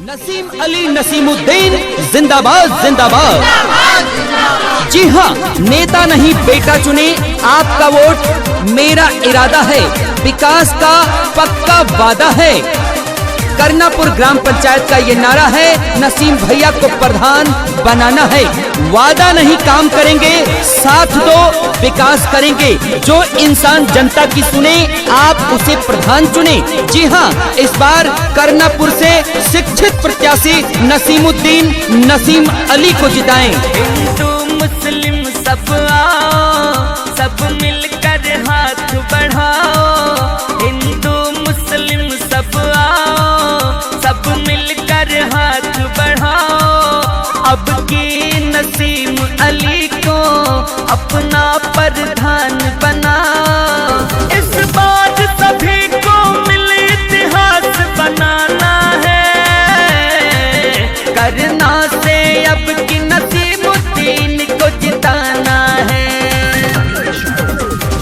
नसीम अली नसीमुद्दीन जिंदाबाद जिंदाबाद। जी हाँ, नेता नहीं बेटा चुने, आपका वोट मेरा इरादा है, विकास का पक्का वादा है। करनापुर ग्राम पंचायत का ये नारा है, नसीम भैया को प्रधान बनाना है। वादा नहीं काम करेंगे, साथ दो विकास करेंगे। जो इंसान जनता की सुने, आप उसे प्रधान चुने। जी हाँ, इस बार करनापुर से शिक्षित प्रत्याशी नसीमुद्दीन नसीम अली को जिताएं। हिंदू मुस्लिम सब आओ, सब मिलकर हाथ बढ़ाओ। हिंदू मुस्लिम सब आओ, सब मिलकर हाथ बढ़ाओ। अब की नसीम अली को अपना प्रधान बनाओ। इस बार सभी को मिल इतिहास बनाना है। करना से अब की नसीमुद्दीन को जिताना है।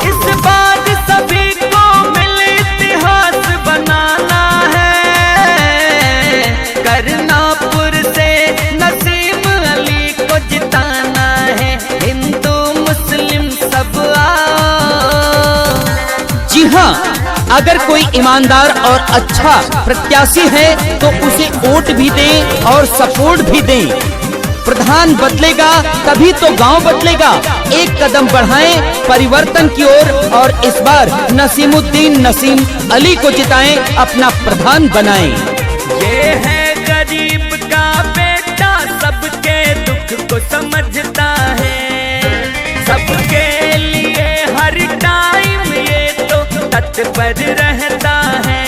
इस बार सभी को मिल इतिहास बनाना है। करनापुर से नसीम अली को जिताना है। हिंदू मुस्लिम सब आओ। जी हाँ, अगर कोई ईमानदार और अच्छा प्रत्याशी है तो उसे वोट भी दें और सपोर्ट भी दें। प्रधान बदलेगा तभी तो गांव बदलेगा। एक कदम बढ़ाएं परिवर्तन की ओर और इस बार नसीमुद्दीन नसीम अली को जिताएं, अपना प्रधान बनाएं। ये है गरीब का बेटा, सबके दुख को समझता है। सबके लिए हर टाइम ये तो तत्पर रहता है।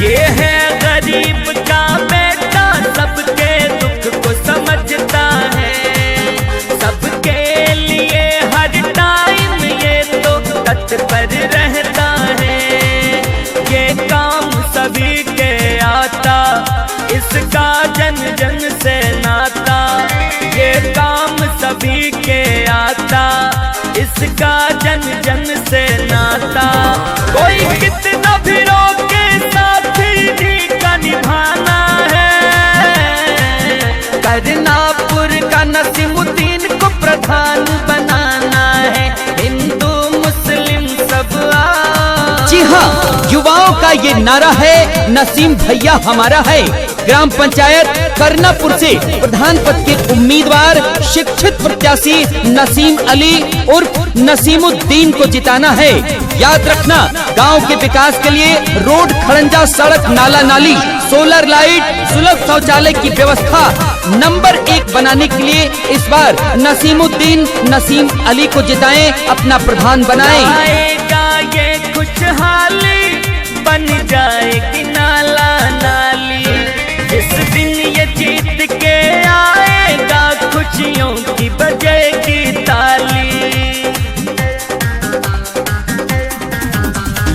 ये है गरीब का बेटा, सबके दुख को समझता है। सबके लिए हर टाइम ये तो तत्पर रहता है। ये काम सभी के आता, इसका जन जन से नाता। ये काम सभी के आता, इसका जन जन से नाता। कोई कितना भी रोके, साथी का निभाना है। करनापुर का नसीमुद्दीन को प्रधान बनाना है। हिंदू मुस्लिम सब आओ। जी हाँ, युवाओं का ये नारा है, नसीम भैया हमारा है। ग्राम पंचायत करनापुर से प्रधान पद के उम्मीदवार शिक्षित प्रत्याशी नसीम अली उर्फ नसीमुद्दीन को जिताना है। याद रखना, गांव के विकास के लिए रोड, खड़ंजा, सड़क, नाला नाली, सोलर लाइट, सुलभ शौचालय की व्यवस्था नंबर 1 बनाने के लिए इस बार नसीमुद्दीन नसीम अली को जिताएं, अपना प्रधान बनाएं। आएगा ये खुशहाली, बन जाएगी नाला नाली। जिस दिन ये जीत के आएगा, खुशियों की बजेगी ताली।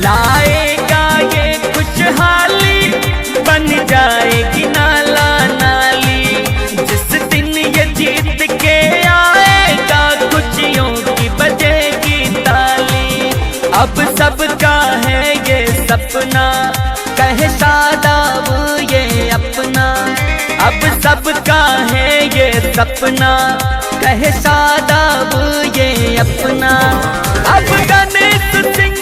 लाएगा ये खुशहाली, बन जाएगी नाला नाली। जिस दिन ये जीत के आएगा, खुशियों की बजेगी ताली। अब सबका है ये सपना, कहे शादाब ये अपना। अब सबका है ये सपना, कहे शादाब ये अपना। अब गणेश सिंह